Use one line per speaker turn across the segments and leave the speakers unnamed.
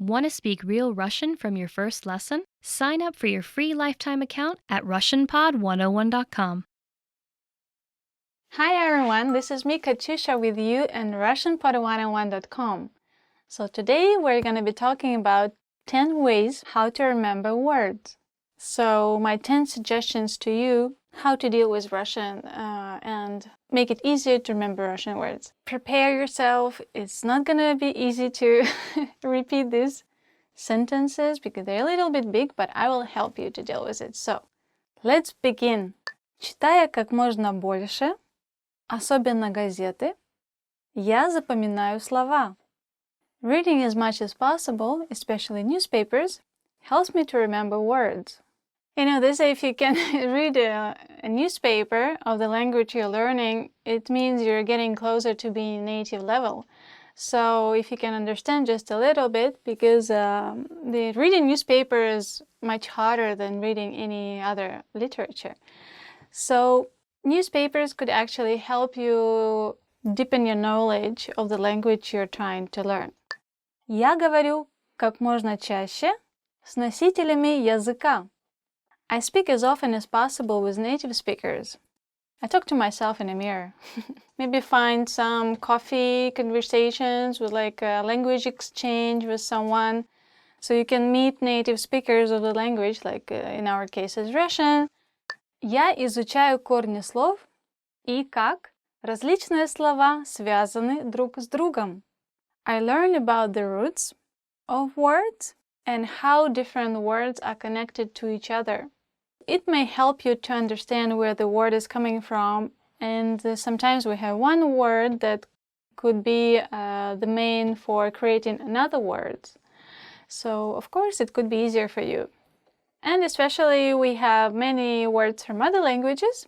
Want to speak real Russian from your first lesson? Sign up for your free lifetime account at RussianPod101.com.
Hi everyone, this is me, Katyusha, with you and RussianPod101.com. So today we're going to be talking about 10 ways how to remember words. So my 10 suggestions to you how to deal with Russian and make it easier to remember Russian words. Prepare yourself. It's not going to be easy to repeat these sentences because they're a little bit big, but I will help you to deal with it. So let's begin. Читая как можно больше, особенно газеты, я запоминаю слова. Reading as much as possible, especially newspapers, helps me to remember words. You know, they say if you can read a newspaper of the language you're learning, it means you're getting closer to being native level. So if you can understand just a little bit, because the reading newspaper is much harder than reading any other literature. So newspapers could actually help you deepen your knowledge of the language you're trying to learn. Я говорю как можно чаще с носителями языка. I speak as often as possible with native speakers. I talk to myself in a mirror. Maybe find some coffee conversations with like a language exchange with someone. So you can meet native speakers of the language, like in our case is Russian. Я изучаю корни слов и как различные слова связаны друг с другом. I learn about the roots of words and how different words are connected to each other. It may help you to understand where the word is coming from, and sometimes we have one word that could be the main for creating another word. So, of course, it could be easier for you. And especially we have many words from other languages,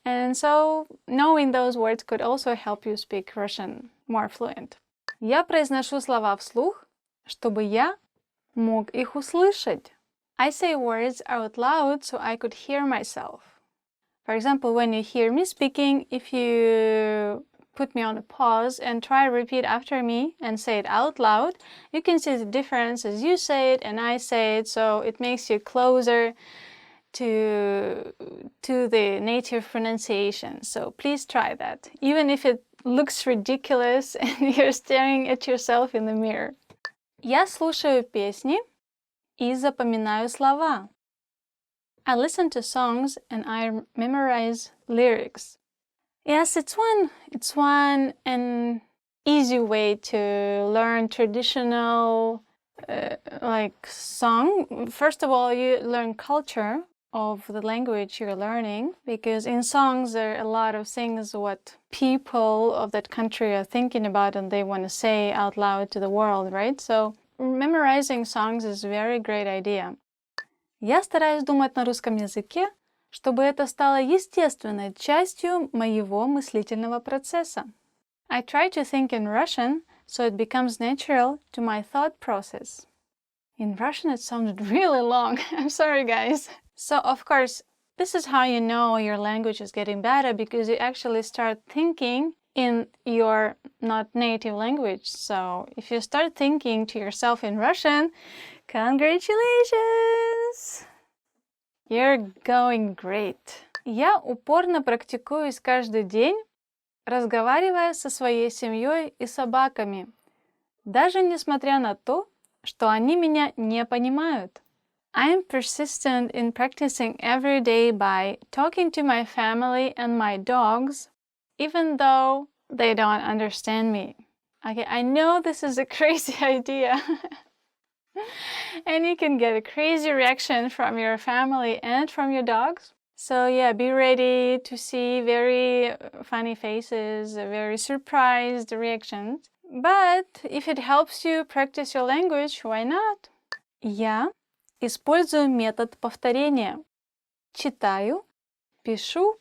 and so knowing those words could also help you speak Russian more fluent. Я произношу слова вслух, чтобы я мог их услышать. I say words out loud so I could hear myself. For example, when you hear me speaking, if you put me on a pause and try to repeat after me and say it out loud, you can see the difference as you say it and I say it, so it makes you closer to the native pronunciation. So please try that, even if it looks ridiculous and you're staring at yourself in the mirror. Я слушаю песни и запоминаю слова. I listen to songs and I memorize lyrics. Yes, it's one an easy way to learn traditional like song. First of all, you learn culture of the language you're learning, because in songs there are a lot of things what people of that country are thinking about and they want to say out loud to the world, right? So memorizing songs is a very great idea. Я стараюсь думать на русском языке, чтобы это стало естественной частью моего мыслительного процесса. I try to think in Russian so it becomes natural to my thought process. In Russian it sounded really long. I'm sorry, guys. So, of course, this is how you know your language is getting better, because you actually start thinking in your not native language. So, if you start thinking to yourself in Russian, congratulations! You're going great. Я упорно практикуюсь каждый день, разговаривая со своей семьей и собаками, даже несмотря на то, что они меня не понимают. I am persistent in practicing every day by talking to my family and my dogs, even though they don't understand me. Okay, I know this is a crazy idea. And you can get a crazy reaction from your family and from your dogs. So yeah, be ready to see very funny faces, very surprised reactions. But if it helps you practice your language, why not? Я использую метод повторения. Читаю, пишу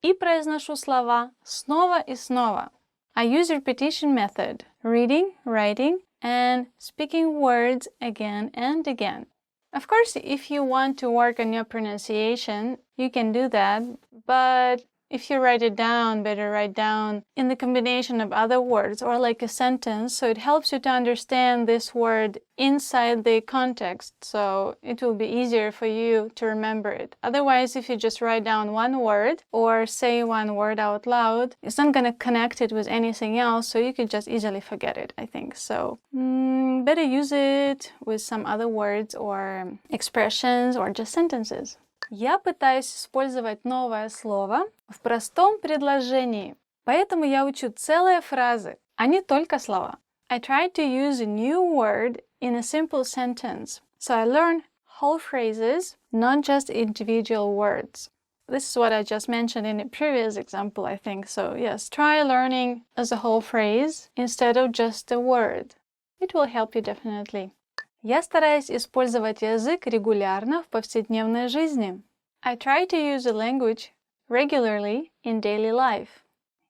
и произношу слова снова и снова. I use repetition method, reading, writing, and speaking words again and again. Of course, if you want to work on your pronunciation, you can do that, but if you write it down, better write down in the combination of other words or like a sentence, so it helps you to understand this word inside the context, so it will be easier for you to remember it. Otherwise, if you just write down one word or say one word out loud, it's not going to connect it with anything else, so you could just easily forget it, I think. So better use it with some other words or expressions or just sentences. Я пытаюсь использовать новое слово в простом предложении, поэтому я учу целые фразы, а не только слова. I try to use a new word in a simple sentence, so I learn whole phrases, not just individual words. This is what I just mentioned in a previous example, I think. So yes, try learning as a whole phrase instead of just a word. It will help you definitely. Я стараюсь использовать язык регулярно в повседневной жизни. I try to use the language regularly in daily life.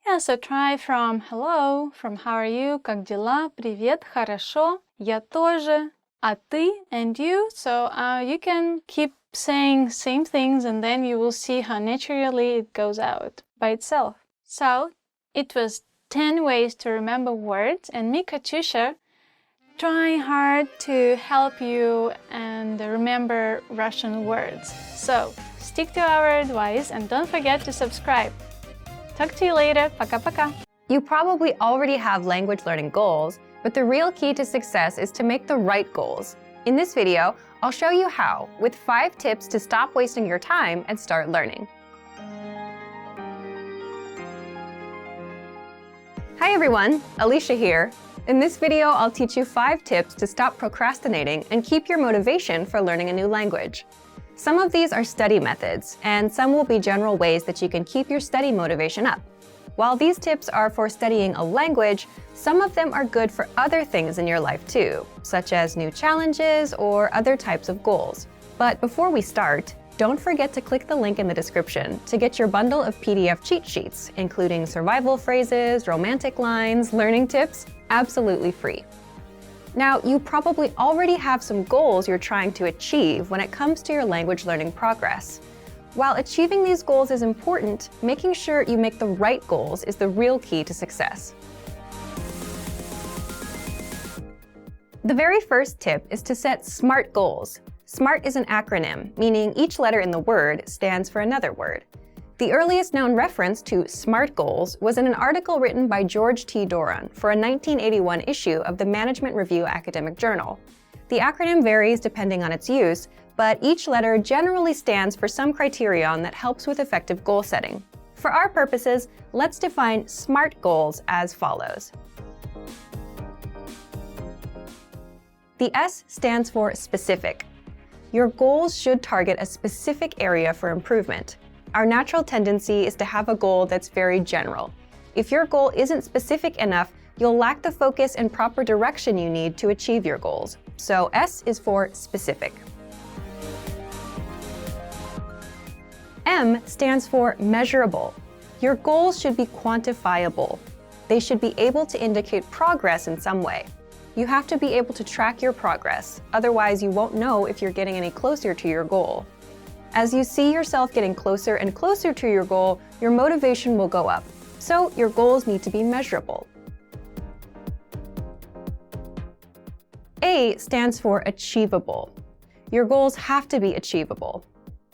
Yeah, so try from hello, from how are you, как дела, привет, хорошо, я тоже, а ты, and you. So you can keep saying same things and then you will see how naturally it goes out by itself. So it was 10 ways to remember words, and me, Katusha, trying hard to help you and remember Russian words. So stick to our advice and don't forget to subscribe. Talk to you later. Пока-пока.
You probably already have language learning goals, but the real key to success is to make the right goals. In this video, I'll show you how, with 5 tips to stop wasting your time and start learning. Hi everyone, Alicia here. In this video, I'll teach you 5 tips to stop procrastinating and keep your motivation for learning a new language. Some of these are study methods, and some will be general ways that you can keep your study motivation up. While these tips are for studying a language, some of them are good for other things in your life too, such as new challenges or other types of goals. But before we start, don't forget to click the link in the description to get your bundle of PDF cheat sheets, including survival phrases, romantic lines, learning tips, absolutely free. Now, you probably already have some goals you're trying to achieve when it comes to your language learning progress. While achieving these goals is important, making sure you make the right goals is the real key to success. The very first tip is to set SMART goals. SMART is an acronym, meaning each letter in the word stands for another word. The earliest known reference to SMART goals was in an article written by George T. Doran for a 1981 issue of the Management Review Academic Journal. The acronym varies depending on its use, but each letter generally stands for some criterion that helps with effective goal setting. For our purposes, let's define SMART goals as follows. The S stands for specific. Your goals should target a specific area for improvement. Our natural tendency is to have a goal that's very general. If your goal isn't specific enough, you'll lack the focus and proper direction you need to achieve your goals. So S is for specific. M stands for measurable. Your goals should be quantifiable. They should be able to indicate progress in some way. You have to be able to track your progress, otherwise you won't know if you're getting any closer to your goal. As you see yourself getting closer and closer to your goal, your motivation will go up. So your goals need to be measurable. A stands for achievable. Your goals have to be achievable.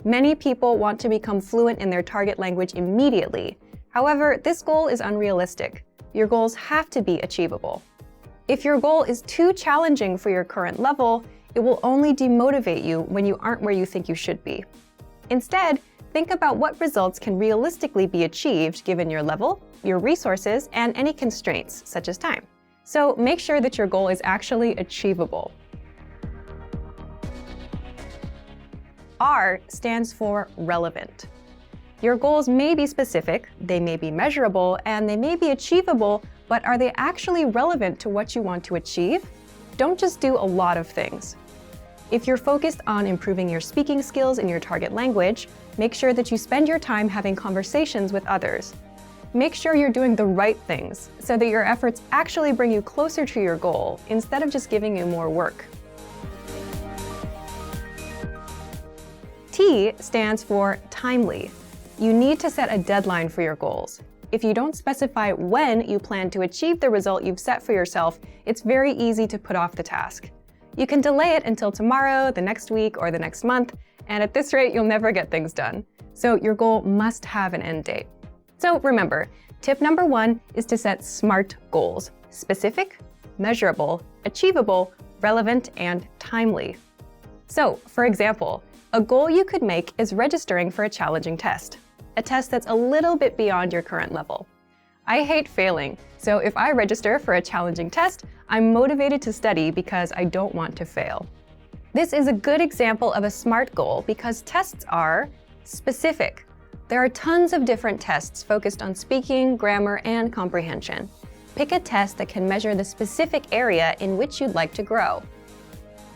Many people want to become fluent in their target language immediately. However, this goal is unrealistic. Your goals have to be achievable. If your goal is too challenging for your current level, it will only demotivate you when you aren't where you think you should be. Instead, think about what results can realistically be achieved given your level, your resources, and any constraints, such as time. So make sure that your goal is actually achievable. R stands for relevant. Your goals may be specific, they may be measurable, and they may be achievable, but are they actually relevant to what you want to achieve? Don't just do a lot of things. If you're focused on improving your speaking skills in your target language, make sure that you spend your time having conversations with others. Make sure you're doing the right things so that your efforts actually bring you closer to your goal instead of just giving you more work. T stands for timely. you need to set a deadline for your goals. If you don't specify when you plan to achieve the result you've set for yourself, it's very easy to put off the task. You can delay it until tomorrow, the next week, or the next month, and at this rate, you'll never get things done. So your goal must have an end date. So remember, tip number 1 is to set SMART goals: specific, measurable, achievable, relevant, and timely. So, for example, a goal you could make is registering for a challenging test, a test that's a little bit beyond your current level. I hate failing, so if I register for a challenging test, I'm motivated to study because I don't want to fail. This is a good example of a SMART goal because tests are specific. There are tons of different tests focused on speaking, grammar, and comprehension. Pick a test that can measure the specific area in which you'd like to grow.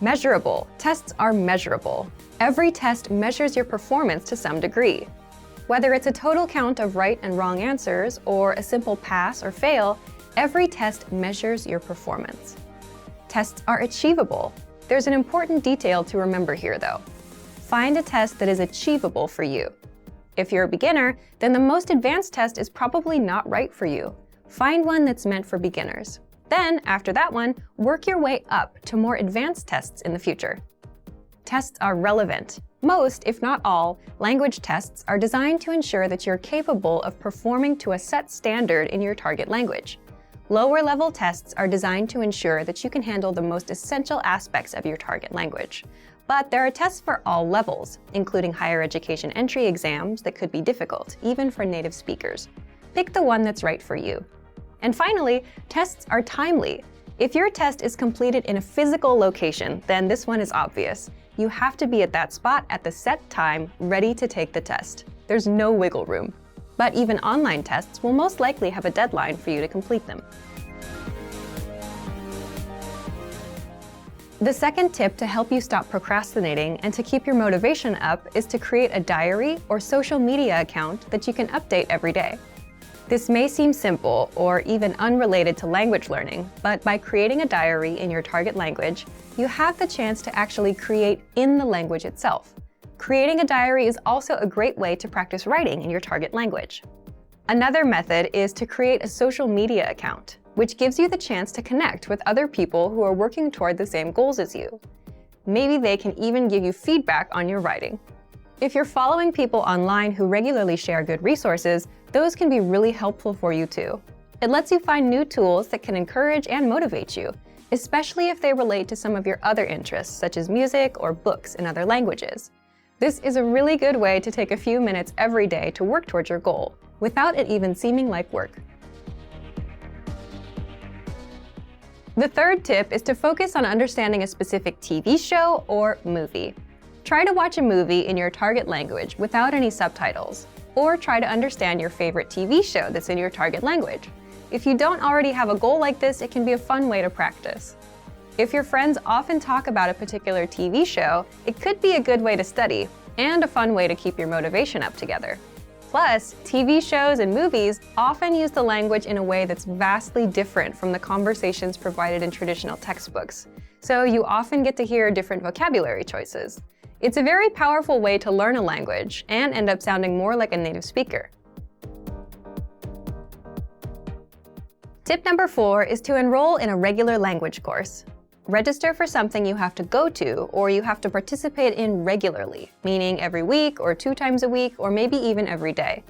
Measurable. Tests are measurable. Every test measures your performance to some degree. Whether it's a total count of right and wrong answers or a simple pass or fail, every test measures your performance. Tests are achievable. There's an important detail to remember here, though. Find a test that is achievable for you. If you're a beginner, then the most advanced test is probably not right for you. Find one that's meant for beginners. Then, after that one, work your way up to more advanced tests in the future. Tests are relevant. Most, if not all, language tests are designed to ensure that you're capable of performing to a set standard in your target language. Lower-level tests are designed to ensure that you can handle the most essential aspects of your target language. But there are tests for all levels, including higher education entry exams that could be difficult, even for native speakers. Pick the one that's right for you. And finally, tests are timely. If your test is completed in a physical location, then this one is obvious. You have to be at that spot at the set time, ready to take the test. There's no wiggle room. But even online tests will most likely have a deadline for you to complete them. The second tip to help you stop procrastinating and to keep your motivation up is to create a diary or social media account that you can update every day. This may seem simple or even unrelated to language learning, but by creating a diary in your target language, you have the chance to actually create in the language itself. Creating a diary is also a great way to practice writing in your target language. Another method is to create a social media account, which gives you the chance to connect with other people who are working toward the same goals as you. Maybe they can even give you feedback on your writing. If you're following people online who regularly share good resources, those can be really helpful for you too. It lets you find new tools that can encourage and motivate you, especially if they relate to some of your other interests, such as music or books in other languages. This is a really good way to take a few minutes every day to work towards your goal, without it even seeming like work. The third tip is to focus on understanding a specific TV show or movie. Try to watch a movie in your target language without any subtitles, or try to understand your favorite TV show that's in your target language. If you don't already have a goal like this, it can be a fun way to practice. If your friends often talk about a particular TV show, it could be a good way to study, and a fun way to keep your motivation up together. Plus, TV shows and movies often use the language in a way that's vastly different from the conversations provided in traditional textbooks, so you often get to hear different vocabulary choices. It's a very powerful way to learn a language and end up sounding more like a native speaker. Tip number 4 is to enroll in a regular language course. Register for something you have to go to or you have to participate in regularly, meaning every week or 2 times a week or maybe even every day.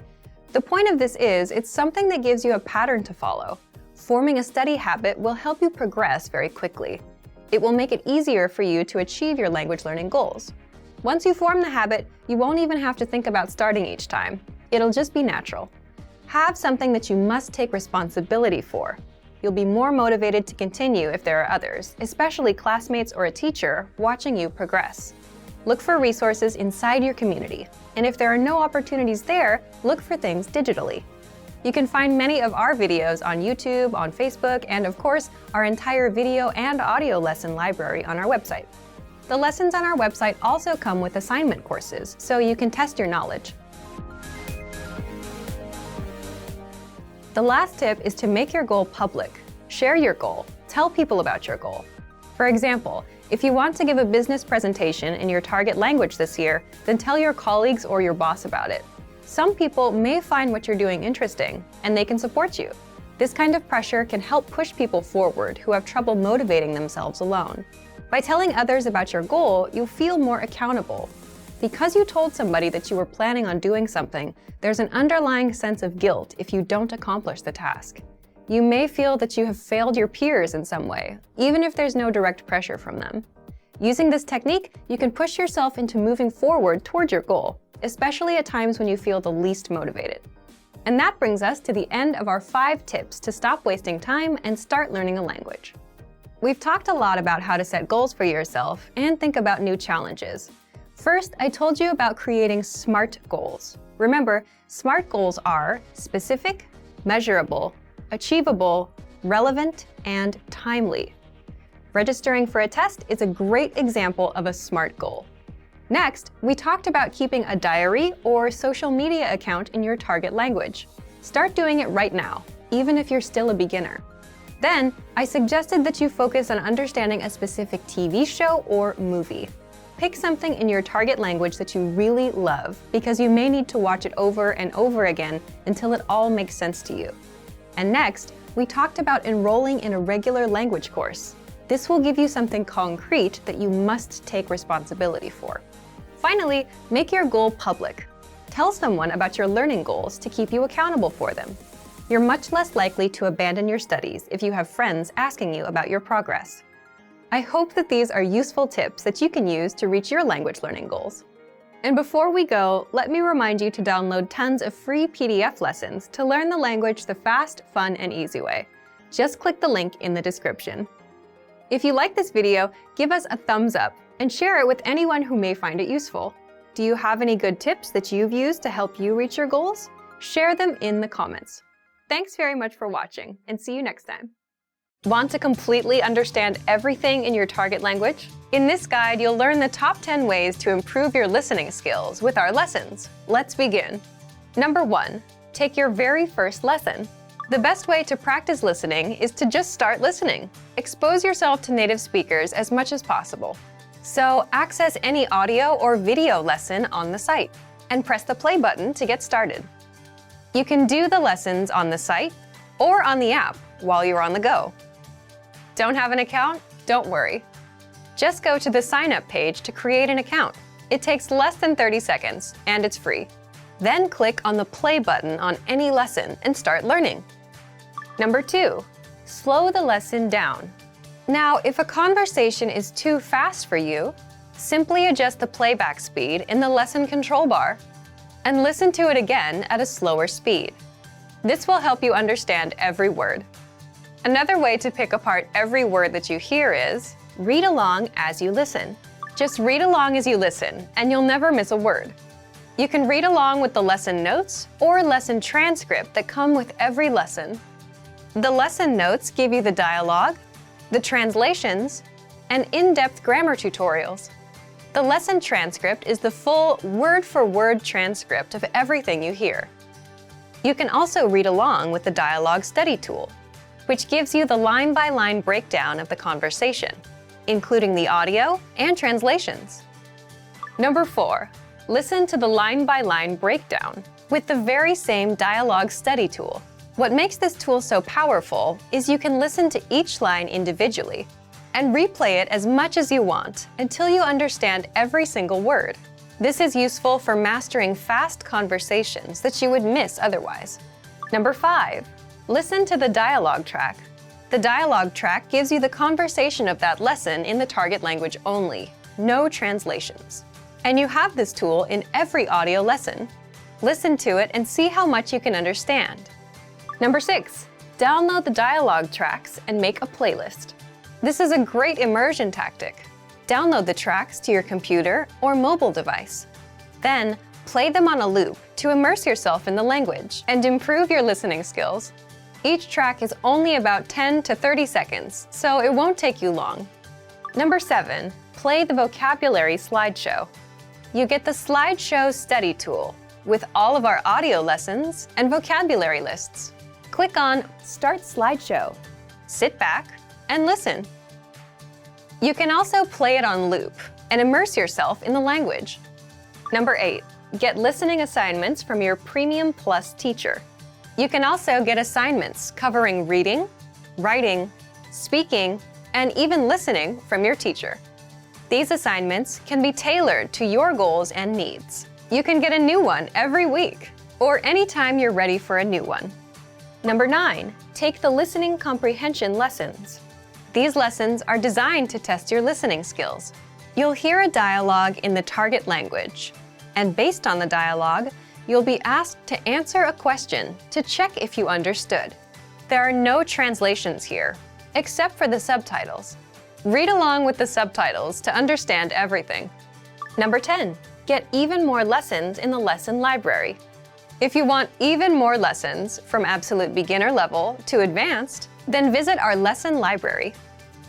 The point of this is it's something that gives you a pattern to follow. Forming a study habit will help you progress very quickly. It will make it easier for you to achieve your language learning goals. Once you form the habit, you won't even have to think about starting each time. It'll just be natural. Have something that you must take responsibility for. You'll be more motivated to continue if there are others, especially classmates or a teacher, watching you progress. Look for resources inside your community, and if there are no opportunities there, look for things digitally. You can find many of our videos on YouTube, on Facebook, and of course, our entire video and audio lesson library on our website. The lessons on our website also come with assignment courses, so you can test your knowledge. The last tip is to make your goal public. Share your goal. Tell people about your goal. For example, if you want to give a business presentation in your target language this year, then tell your colleagues or your boss about it. Some people may find what you're doing interesting, and they can support you. This kind of pressure can help push people forward who have trouble motivating themselves alone. By telling others about your goal, you'll feel more accountable. Because you told somebody that you were planning on doing something, there's an underlying sense of guilt if you don't accomplish the task. You may feel that you have failed your peers in some way, even if there's no direct pressure from them. Using this technique, you can push yourself into moving forward toward your goal, especially at times when you feel the least motivated. And that brings us to the end of our 5 tips to stop wasting time and start learning a language. We've talked a lot about how to set goals for yourself and think about new challenges. First, I told you about creating SMART goals. Remember, SMART goals are specific, measurable, achievable, relevant, and timely. Registering for a test is a great example of a SMART goal. Next, we talked about keeping a diary or social media account in your target language. Start doing it right now, even if you're still a beginner. Then, I suggested that you focus on understanding a specific TV show or movie. Pick something in your target language that you really love, because you may need to watch it over and over again until it all makes sense to you. And next, we talked about enrolling in a regular language course. This will give you something concrete that you must take responsibility for. Finally, make your goal public. Tell someone about your learning goals to keep you accountable for them. You're much less likely to abandon your studies if you have friends asking you about your progress. I hope that these are useful tips that you can use to reach your language learning goals. And before we go, let me remind you to download tons of free PDF lessons to learn the language the fast, fun, and easy way. Just click the link in the description. If you like this video, give us a thumbs up and share it with anyone who may find it useful. Do you have any good tips that you've used to help you reach your goals? Share them in the comments. Thanks very much for watching, and see you next time. Want to completely understand everything in your target language? In this guide, you'll learn the top 10 ways to improve your listening skills with our lessons. Let's begin. Number 1, take your very first lesson. The best way to practice listening is to just start listening. Expose yourself to native speakers as much as possible. So access any audio or video lesson on the site and press the play button to get started. You can do the lessons on the site or on the app while you're on the go. Don't have an account? Don't worry. Just go to the sign up page to create an account. It takes less than 30 seconds and it's free. Then click on the play button on any lesson and start learning. Number 2, slow the lesson down. Now, if a conversation is too fast for you, simply adjust the playback speed in the lesson control bar and listen to it again at a slower speed. This will help you understand every word. Another way to pick apart every word that you hear is read along as you listen. Just read along as you listen, and you'll never miss a word. You can read along with the lesson notes or lesson transcript that come with every lesson. The lesson notes give you the dialogue, the translations, and in-depth grammar tutorials. The lesson transcript is the full word-for-word transcript of everything you hear. You can also read along with the dialogue study tool, which gives you the line-by-line breakdown of the conversation, including the audio and translations. Number 4, listen to the line-by-line breakdown with the very same dialogue study tool. What makes this tool so powerful is you can listen to each line individually and replay it as much as you want until you understand every single word. This is useful for mastering fast conversations that you would miss otherwise. Number 5, listen to the dialogue track. The dialogue track gives you the conversation of that lesson in the target language only, no translations. And you have this tool in every audio lesson. Listen to it and see how much you can understand. Number 6, download the dialogue tracks and make a playlist. This is a great immersion tactic. Download the tracks to your computer or mobile device. Then, play them on a loop to immerse yourself in the language and improve your listening skills. Each track is only about 10 to 30 seconds, so it won't take you long. Number 7, play the vocabulary slideshow. You get the slideshow study tool with all of our audio lessons and vocabulary lists. Click on Start Slideshow. Sit back and listen. You can also play it on loop and immerse yourself in the language. Number 8, get listening assignments from your Premium Plus teacher. You can also get assignments covering reading, writing, speaking, and even listening from your teacher. These assignments can be tailored to your goals and needs. You can get a new one every week, or anytime you're ready for a new one. Number 9, take the listening comprehension lessons. These lessons are designed to test your listening skills. You'll hear a dialogue in the target language, and based on the dialogue, you'll be asked to answer a question to check if you understood. There are no translations here, except for the subtitles. Read along with the subtitles to understand everything. Number 10, get even more lessons in the lesson library. If you want even more lessons from absolute beginner level to advanced, then visit our lesson library.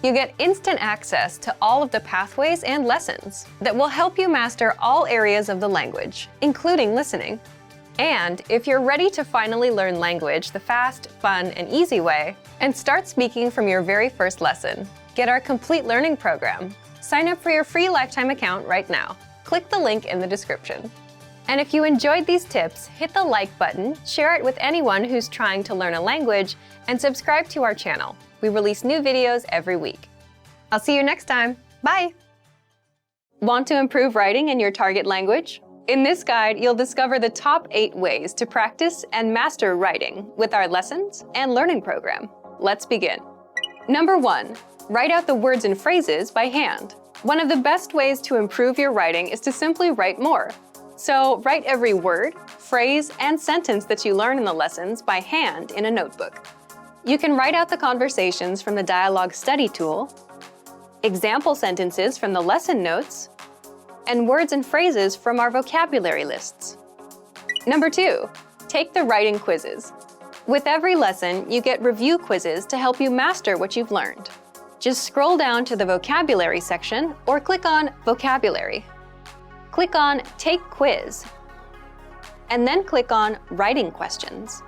You get instant access to all of the pathways and lessons that will help you master all areas of the language, including listening. And if you're ready to finally learn language the fast, fun, and easy way, and start speaking from your very first lesson, get our complete learning program. Sign up for your free lifetime account right now. Click the link in the description. And if you enjoyed these tips, hit the like button, share it with anyone who's trying to learn a language, and subscribe to our channel. We release new videos every week. I'll see you next time. Bye! Want to improve writing in your target language? In this guide, you'll discover the top 8 ways to practice and master writing with our lessons and learning program. Let's begin. Number 1, write out the words and phrases by hand. One of the best ways to improve your writing is to simply write more. So write every word, phrase, and sentence that you learn in the lessons by hand in a notebook. You can write out the conversations from the dialogue study tool, example sentences from the lesson notes, and words and phrases from our vocabulary lists. Number 2, take the writing quizzes. With every lesson, you get review quizzes to help you master what you've learned. Just scroll down to the vocabulary section or click on Vocabulary. Click on Take Quiz, and then click on Writing Questions.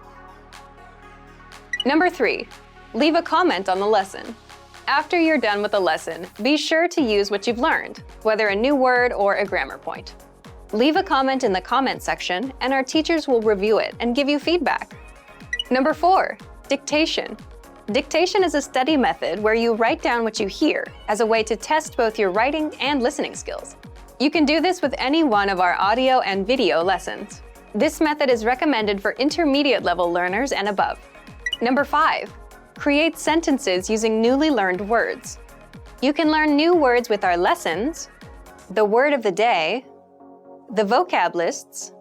Number 3, leave a comment on the lesson. After you're done with the lesson, be sure to use what you've learned, whether a new word or a grammar point. Leave a comment in the comment section, and our teachers will review it and give you feedback. Number 4, dictation. Dictation is a study method where you write down what you hear as a way to test both your writing and listening skills. You can do this with any one of our audio and video lessons. This method is recommended for intermediate level learners and above. Number 5, create sentences using newly learned words. You can learn new words with our lessons, the word of the day, the vocab lists,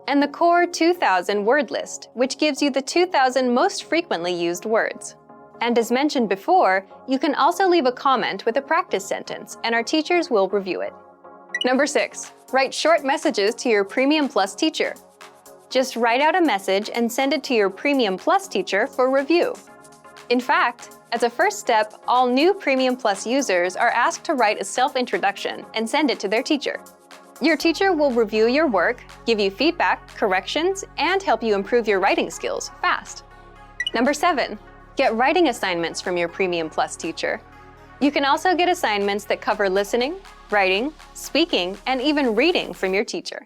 and the core 2000 word list, which gives you the 2000 most frequently used words. And as mentioned before, you can also leave a comment with a practice sentence, and our teachers will review it. Number 6, write short messages to your Premium Plus teacher. Just write out a message and send it to your Premium Plus teacher for review. In fact, as a first step, all new Premium Plus users are asked to write a self-introduction and send it to their teacher. Your teacher will review your work, give you feedback, corrections, and help you improve your writing skills fast. Number 7, get writing assignments from your Premium Plus teacher. You can also get assignments that cover listening, writing, speaking, and even reading from your teacher.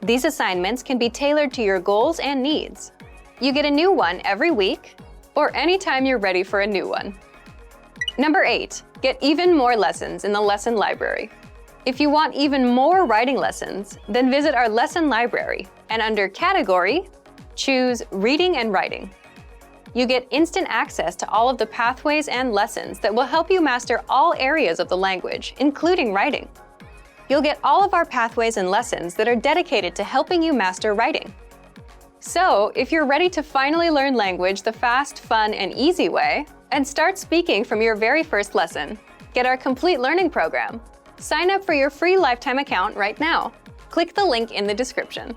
These assignments can be tailored to your goals and needs. You get a new one every week, or anytime you're ready for a new one. Number 8, get even more lessons in the lesson library. If you want even more writing lessons, then visit our lesson library, and under Category, choose Reading and Writing. You get instant access to all of the pathways and lessons that will help you master all areas of the language, including writing. You'll get all of our pathways and lessons that are dedicated to helping you master writing. So, if you're ready to finally learn language the fast, fun, and easy way, and start speaking from your very first lesson, get our complete learning program. Sign up for your free lifetime account right now. Click the link in the description.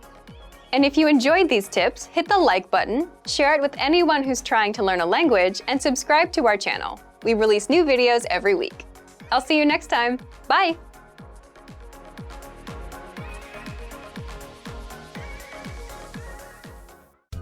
And if you enjoyed these tips, hit the like button, share it with anyone who's trying to learn a language, and subscribe to our channel. We release new videos every week. I'll see you next time. Bye!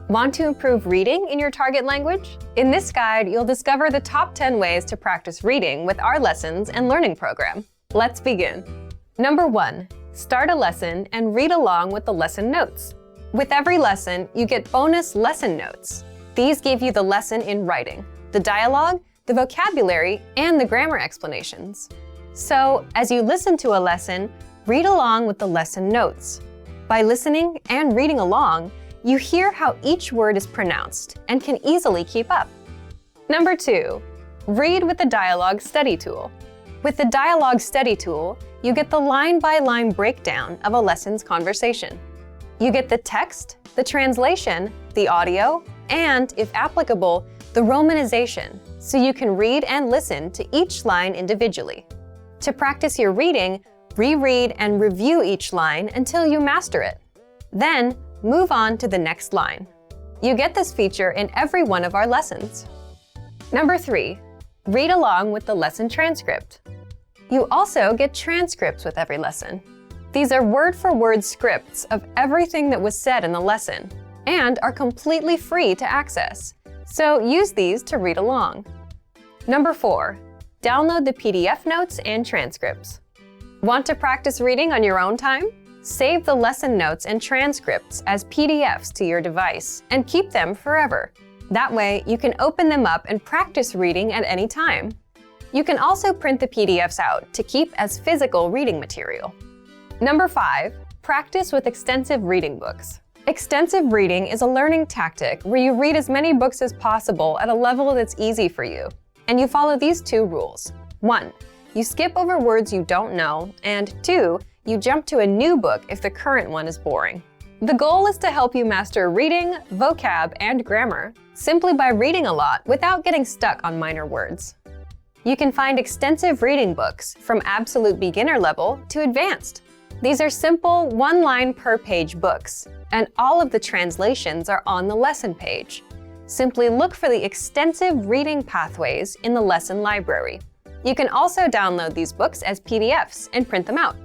Want to improve reading in your target language? In this guide, you'll discover the top 10 ways to practice reading with our lessons and learning program. Let's begin. Number 1, Start a lesson and read along with the lesson notes. With every lesson, you get bonus lesson notes. These give you the lesson in writing, the dialogue, the vocabulary, and the grammar explanations. So, as you listen to a lesson, read along with the lesson notes. By listening and reading along, you hear how each word is pronounced and can easily keep up. Number 2, read with the Dialogue Study Tool. With the Dialogue Study Tool, you get the line-by-line breakdown of a lesson's conversation. You get the text, the translation, the audio, and, if applicable, the romanization, so you can read and listen to each line individually. To practice your reading, reread and review each line until you master it. Then, move on to the next line. You get this feature in every one of our lessons. Number 3, read along with the lesson transcript. You also get transcripts with every lesson. These are word-for-word scripts of everything that was said in the lesson and are completely free to access, so use these to read along. Number 4, download the PDF notes and transcripts. Want to practice reading on your own time? Save the lesson notes and transcripts as PDFs to your device and keep them forever. That way, you can open them up and practice reading at any time. You can also print the PDFs out to keep as physical reading material. Number 5, practice with extensive reading books. Extensive reading is a learning tactic where you read as many books as possible at a level that's easy for you. And you follow these 2 rules. 1, you skip over words you don't know, and 2, you jump to a new book if the current one is boring. The goal is to help you master reading, vocab, and grammar simply by reading a lot without getting stuck on minor words. You can find extensive reading books from absolute beginner level to advanced. These are simple, one-line per page books, and all of the translations are on the lesson page. Simply look for the extensive reading pathways in the lesson library. You can also download these books as PDFs and print them out.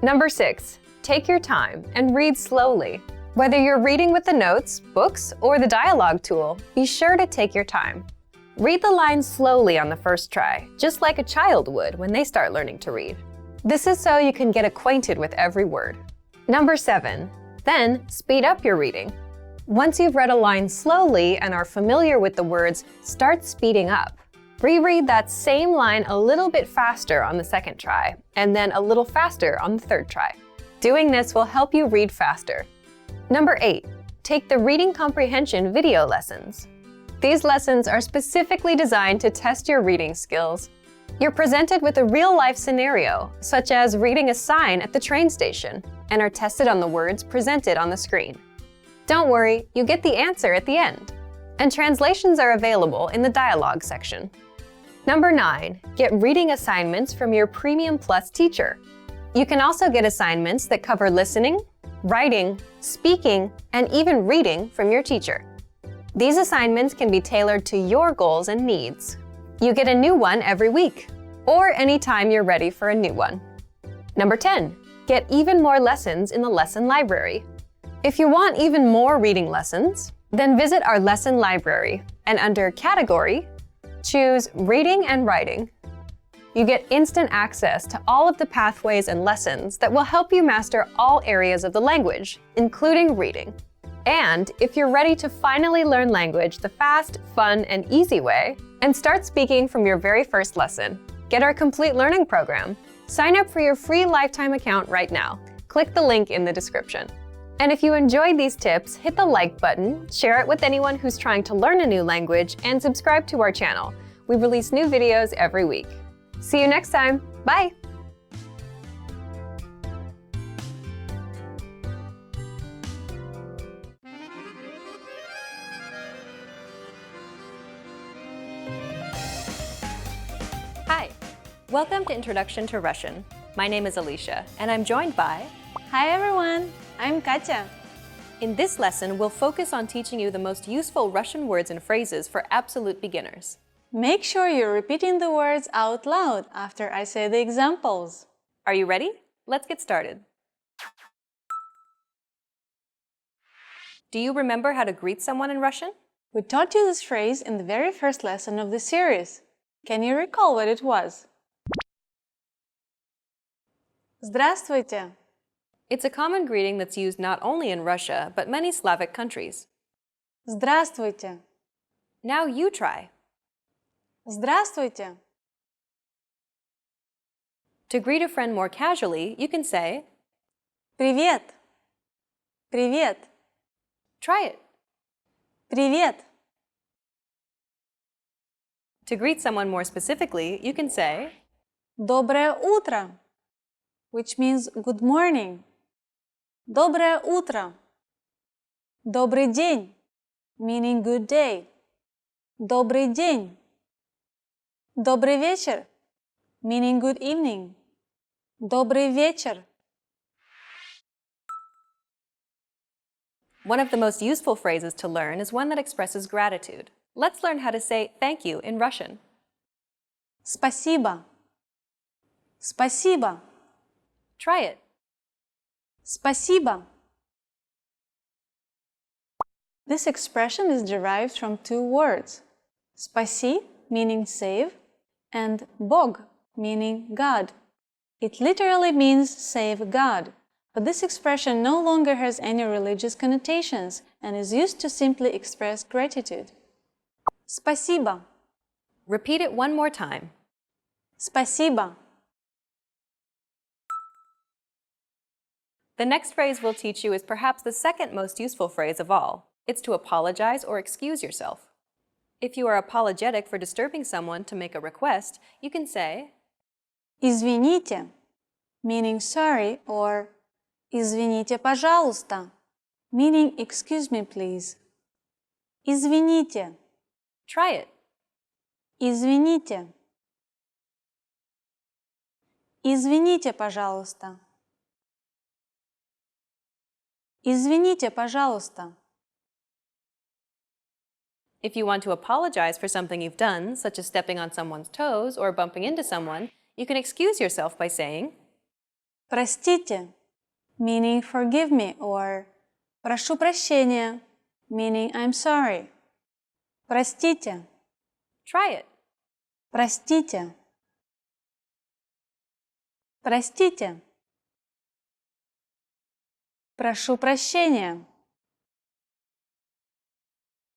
Number 6, take your time and read slowly. Whether you're reading with the notes, books, or the dialogue tool, be sure to take your time. Read the lines slowly on the first try, just like a child would when they start learning to read. This is so you can get acquainted with every word. Number 7, then speed up your reading. Once you've read a line slowly and are familiar with the words, start speeding up. Reread that same line a little bit faster on the second try, and then a little faster on the third try. Doing this will help you read faster. Number 8, take the reading comprehension video lessons. These lessons are specifically designed to test your reading skills. You're presented with a real-life scenario, such as reading a sign at the train station, and are tested on the words presented on the screen. Don't worry, you get the answer at the end. And translations are available in the dialogue section. Number 9, get reading assignments from your Premium Plus teacher. You can also get assignments that cover listening, writing, speaking, and even reading from your teacher. These assignments can be tailored to your goals and needs. You get a new one every week, or anytime you're ready for a new one. Number 10, get even more lessons in the lesson library. If you want even more reading lessons, then visit our lesson library and under Category, choose Reading and Writing. You get instant access to all of the pathways and lessons that will help you master all areas of the language, including reading. And if you're ready to finally learn language the fast, fun, and easy way, and start speaking from your very first lesson, get our complete learning program. Sign up for your free lifetime account right now. Click the link in the description. And if you enjoyed these tips, hit the like button, share it with anyone who's trying to learn a new language, and subscribe to our channel. We release new videos every week. See you next time. Bye!
Hi, welcome to Introduction to Russian. My name is Alicia, and I'm joined by...
Hi everyone, I'm Katya.
In this lesson, we'll focus on teaching you the most useful Russian words and phrases for absolute beginners.
Make sure you're repeating the words out loud after I say the examples.
Are you ready? Let's get started. Do you remember how to greet someone in Russian?
We taught you this phrase in the very first lesson of the series. Can you recall what it was? Здравствуйте!
It's a common greeting that's used not only in Russia, but many Slavic countries.
Здравствуйте.
Now you try.
Здравствуйте.
To greet a friend more casually, you can say,
Привет. Привет.
try it.
Привет.
To greet someone more specifically, you can say,
Доброе утро, which means good morning. Доброе утро. Добрый день, meaning good day. Добрый день. Добрый вечер, meaning good evening. Добрый вечер.
one of the most useful phrases to learn is one that expresses gratitude. Let's learn how to say thank you in Russian.
Спасибо. Спасибо.
Try it.
Спасибо. This expression is derived from two words. Спаси, meaning save, and Bog, meaning God. It literally means save God, but this expression no longer has any religious connotations and is used to simply express gratitude. Спасибо.
Repeat it one more time.
Спасибо.
The next phrase we'll teach you is perhaps the second most useful phrase of all. It's to apologize or excuse yourself. If you are apologetic for disturbing someone to make a request, you can say,
Извините, meaning sorry, or Извините, пожалуйста, meaning excuse me, please. Извините.
try it.
Извините. Извините, пожалуйста. Извините, пожалуйста.
If you want to apologize for something you've done, such as stepping on someone's toes or bumping into someone, you can excuse yourself by saying,
Простите, meaning forgive me, or прошу прощения, meaning I'm sorry. Простите.
try it.
Простите. Простите. Прошу прощения.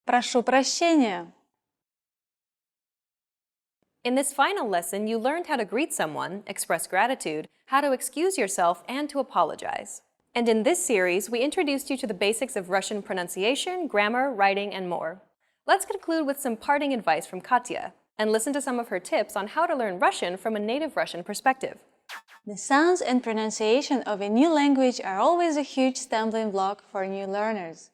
Прошу прощения.
In this final lesson, you learned how to greet someone, express gratitude, how to excuse yourself, and to apologize. And in this series, we introduced you to the basics of Russian pronunciation, grammar, writing, and more. Let's conclude with some parting advice from Katya, and listen to some of her tips on how to learn Russian from a native Russian perspective.
The sounds and pronunciation of a new language are always a huge stumbling block for new learners.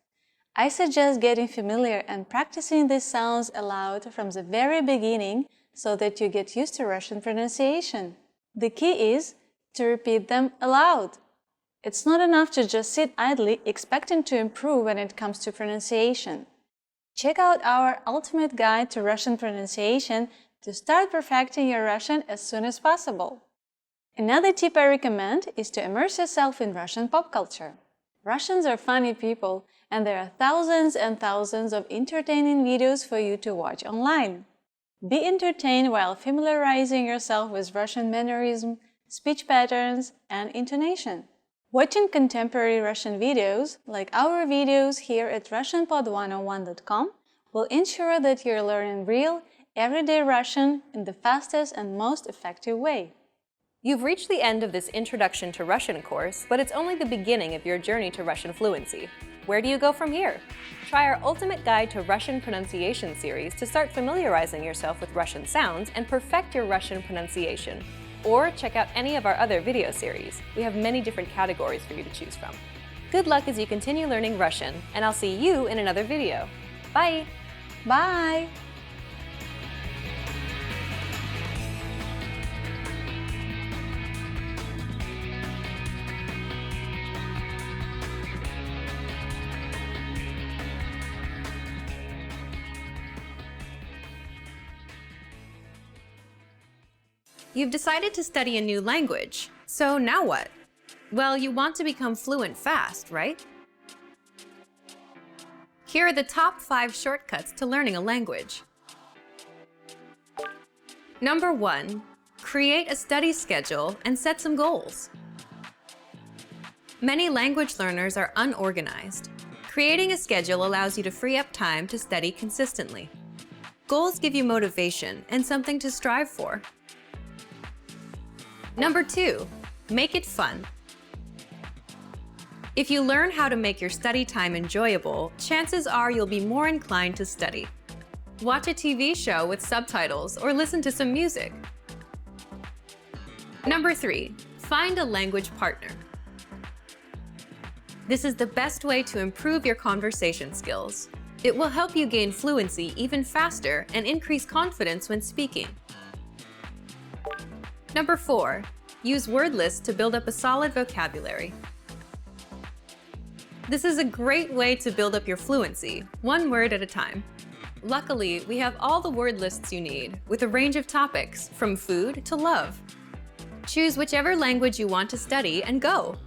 I suggest getting familiar and practicing these sounds aloud from the very beginning so that you get used to Russian pronunciation. The key is to repeat them aloud. It's not enough to just sit idly expecting to improve when it comes to pronunciation. Check out our ultimate guide to Russian pronunciation to start perfecting your Russian as soon as possible. Another tip I recommend is to immerse yourself in Russian pop culture. Russians are funny people, and there are thousands and thousands of entertaining videos for you to watch online. Be entertained while familiarizing yourself with Russian mannerism, speech patterns, and intonation. Watching contemporary Russian videos, like our videos here at RussianPod101.com, will ensure that you're learning real, everyday Russian in the fastest and most effective way.
You've reached the end of this Introduction to Russian course, but it's only the beginning of your journey to Russian fluency. Where do you go from here? Try our Ultimate Guide to Russian Pronunciation series to start familiarizing yourself with Russian sounds and perfect your Russian pronunciation. Or check out any of our other video series. We have many different categories for you to choose from. Good luck as you continue learning Russian, and I'll see you in another video. Bye!
Bye!
You've decided to study a new language, so now what? Well, you want to become fluent fast, right? Here are the top 5 shortcuts to learning a language. Number 1, create a study schedule and set some goals. Many language learners are unorganized. Creating a schedule allows you to free up time to study consistently. Goals give you motivation and something to strive for. Number 2, make it fun. If you learn how to make your study time enjoyable, chances are you'll be more inclined to study. Watch a TV show with subtitles or listen to some music. Number 3, find a language partner. This is the best way to improve your conversation skills. It will help you gain fluency even faster and increase confidence when speaking. Number 4, use word lists to build up a solid vocabulary. This is a great way to build up your fluency, one word at a time. Luckily, we have all the word lists you need, with a range of topics, from food to love. Choose whichever language you want to study and go.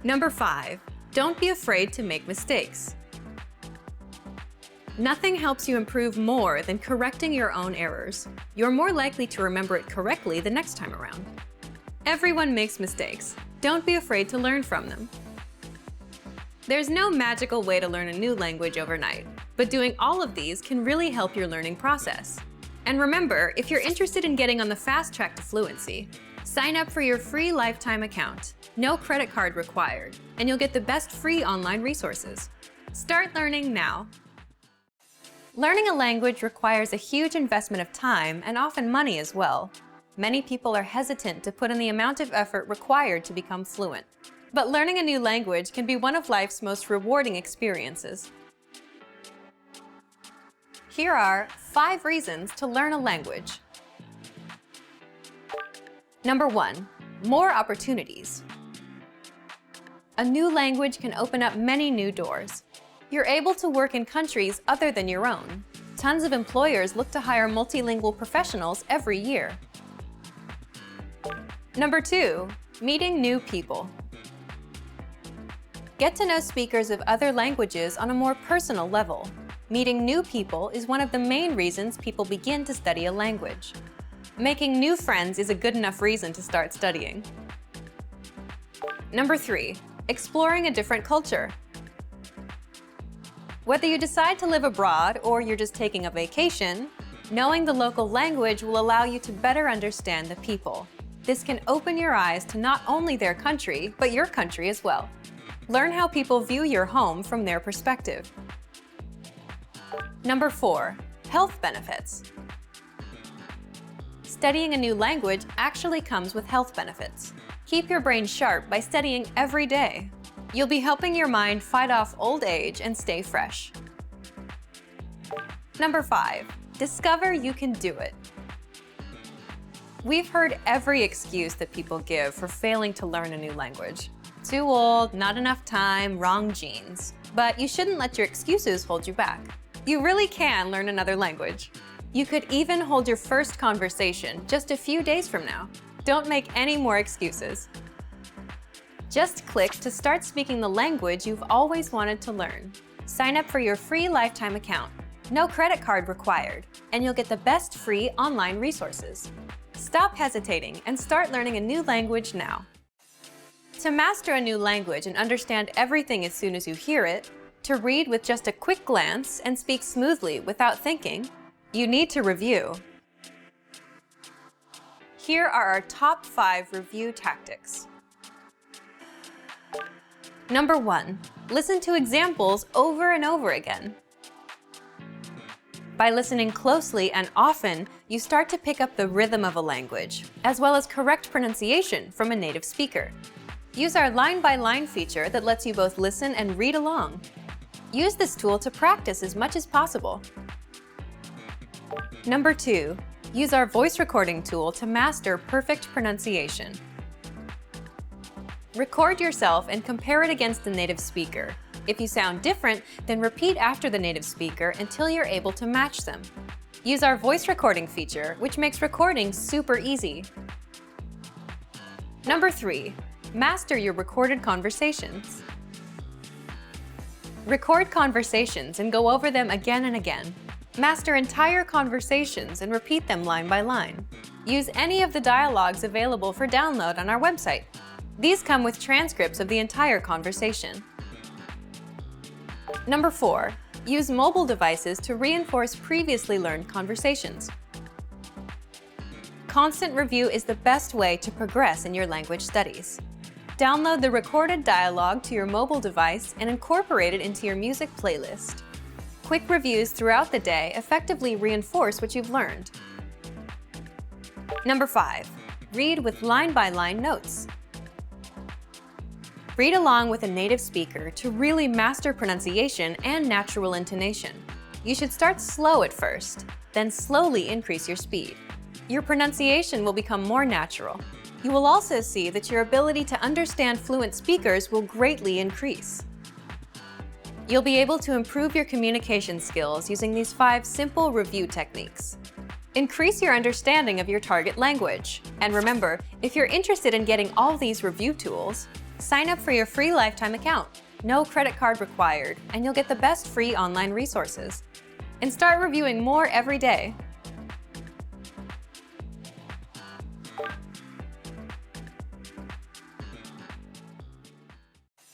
Number 5, don't be afraid to make mistakes. Nothing helps you improve more than correcting your own errors. You're more likely to remember it correctly the next time around. Everyone makes mistakes. Don't be afraid to learn from them. There's no magical way to learn a new language overnight, but doing all of these can really help your learning process. And remember, if you're interested in getting on the fast track to fluency, sign up for your free lifetime account. No credit card required, and you'll get the best free online resources. Start learning now. Learning a language requires a huge investment of time and often money as well. Many people are hesitant to put in the amount of effort required to become fluent. But learning a new language can be one of life's most rewarding experiences. Here are 5 reasons to learn a language. Number 1, more opportunities. A new language can open up many new doors. You're able to work in countries other than your own. Tons of employers look to hire multilingual professionals every year. Number 2, meeting new people. Get to know speakers of other languages on a more personal level. Meeting new people is one of the main reasons people begin to study a language. Making new friends is a good enough reason to start studying. Number 3, exploring a different culture. Whether you decide to live abroad or you're just taking a vacation, knowing the local language will allow you to better understand the people. This can open your eyes to not only their country, but your country as well. Learn how people view your home from their perspective. Number 4, health benefits. Studying a new language actually comes with health benefits. Keep your brain sharp by studying every day. You'll be helping your mind fight off old age and stay fresh. Number 5, discover you can do it. We've heard every excuse that people give for failing to learn a new language. Too old, not enough time, wrong genes. But you shouldn't let your excuses hold you back. You really can learn another language. You could even hold your first conversation just a few days from now. Don't make any more excuses. Just click to start speaking the language you've always wanted to learn. Sign up for your free lifetime account. No credit card required, and you'll get the best free online resources. Stop hesitating and start learning a new language now. To master a new language and understand everything as soon as you hear it, to read with just a quick glance and speak smoothly without thinking, you need to review. Here are our top 5 review tactics. Number 1, listen to examples over and over again. By listening closely and often, you start to pick up the rhythm of a language, as well as correct pronunciation from a native speaker. Use our line-by-line feature that lets you both listen and read along. Use this tool to practice as much as possible. Number 2, use our voice recording tool to master perfect pronunciation. Record yourself and compare it against the native speaker. If you sound different, then repeat after the native speaker until you're able to match them. Use our voice recording feature, which makes recording super easy. Number 3, master your recorded conversations. Record conversations and go over them again and again. Master entire conversations and repeat them line by line. Use any of the dialogues available for download on our website. These come with transcripts of the entire conversation. Number 4. Use mobile devices to reinforce previously learned conversations. Constant review is the best way to progress in your language studies. Download the recorded dialogue to your mobile device and incorporate it into your music playlist. Quick reviews throughout the day effectively reinforce what you've learned. Number 5. Read with line-by-line notes. Read along with a native speaker to really master pronunciation and natural intonation. You should start slow at first, then slowly increase your speed. Your pronunciation will become more natural. You will also see that your ability to understand fluent speakers will greatly increase. You'll be able to improve your communication skills using these 5 simple review techniques. Increase your understanding of your target language. And remember, if you're interested in getting all these review tools, sign up for your free lifetime account. No credit card required, and you'll get the best free online resources. And start reviewing more every day.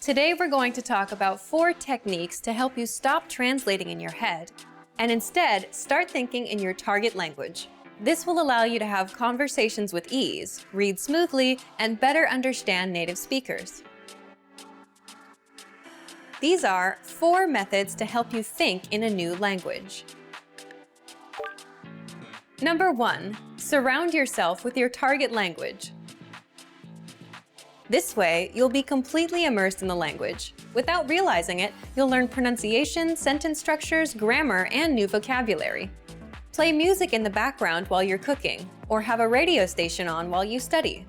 Today we're going to talk about 4 techniques to help you stop translating in your head and instead start thinking in your target language. This will allow you to have conversations with ease, read smoothly, and better understand native speakers. These are 4 methods to help you think in a new language. Number 1. Surround yourself with your target language. This way, you'll be completely immersed in the language. Without realizing it, you'll learn pronunciation, sentence structures, grammar, and new vocabulary. Play music in the background while you're cooking, or have a radio station on while you study.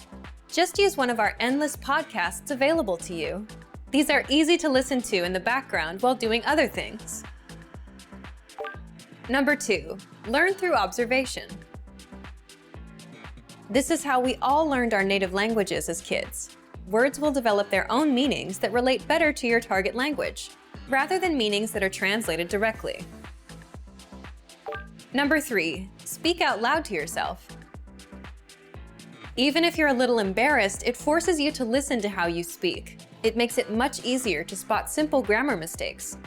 Just use one of our endless podcasts available to you. These are easy to listen to in the background while doing other things. Number 2. Learn through observation. This is how we all learned our native languages as kids. Words will develop their own meanings that relate better to your target language, rather than meanings that are translated directly. Number 3. Speak out loud to yourself. Even if you're a little embarrassed, it forces you to listen to how you speak. It makes it much easier to spot simple grammar mistakes.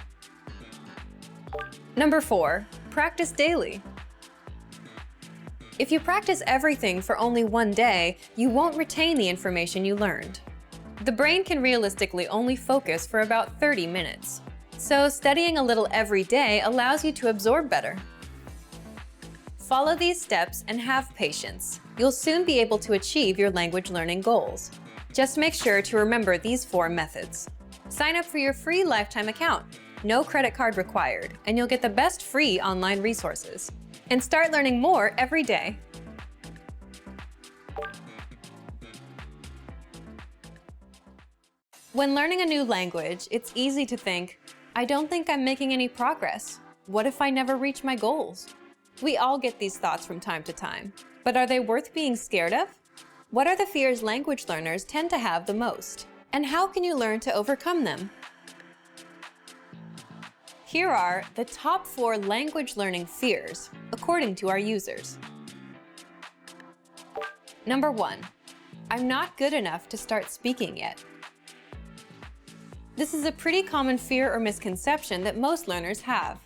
Number 4. Practice daily. If you practice everything for only one day, you won't retain the information you learned. The brain can realistically only focus for about 30 minutes. So studying a little every day allows you to absorb better. Follow these steps and have patience. You'll soon be able to achieve your language learning goals. Just make sure to remember these 4 methods. Sign up for your free lifetime account. No credit card required, and you'll get the best free online resources. And start learning more every day. When learning a new language, it's easy to think, I don't think I'm making any progress. What if I never reach my goals? We all get these thoughts from time to time. But are they worth being scared of? What are the fears language learners tend to have the most? And how can you learn to overcome them? Here are the top 4 language learning fears, according to our users. Number 1. I'm not good enough to start speaking yet. This is a pretty common fear or misconception that most learners have.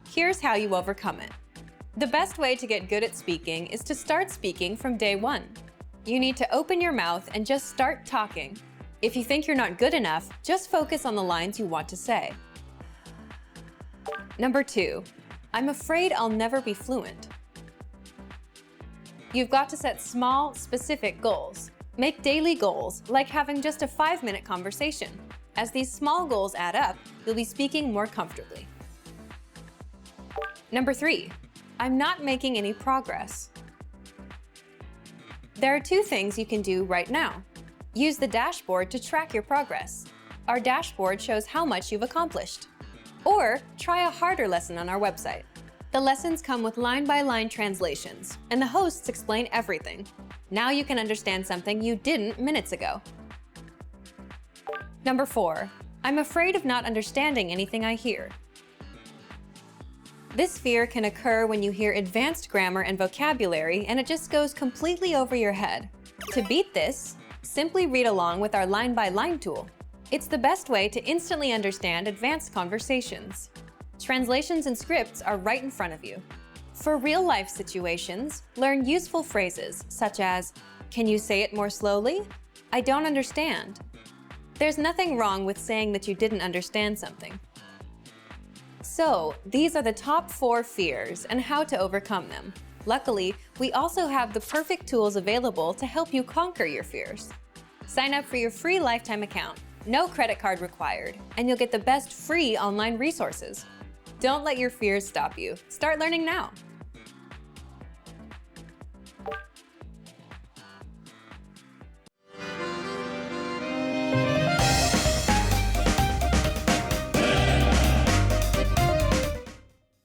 Here's how you overcome it. The best way to get good at speaking is to start speaking from day 1. You need to open your mouth and just start talking. If you think you're not good enough, just focus on the lines you want to say. Number 2. I'm afraid I'll never be fluent. You've got to set small, specific goals. Make daily goals, like having just a 5-minute conversation. As these small goals add up, you'll be speaking more comfortably. Number 3. I'm not making any progress. There are 2 things you can do right now. Use the dashboard to track your progress. Our dashboard shows how much you've accomplished. Or try a harder lesson on our website. The lessons come with line-by-line translations, and the hosts explain everything. Now you can understand something you didn't minutes ago. Number 4. I'm afraid of not understanding anything I hear. This fear can occur when you hear advanced grammar and vocabulary and it just goes completely over your head. To beat this, Simply read along with our line-by-line tool. It's the best way to instantly understand advanced conversations. Translations and scripts are right in front of you. For real-life situations, learn useful phrases such as, "Can you say it more slowly? I don't understand." There's nothing wrong with saying that you didn't understand something. So, these are the top 4 fears and how to overcome them. Luckily, we also have the perfect tools available to help you conquer your fears. Sign up for your free lifetime account, no credit card required, and you'll get the best free online resources. Don't let your fears stop you. Start learning now.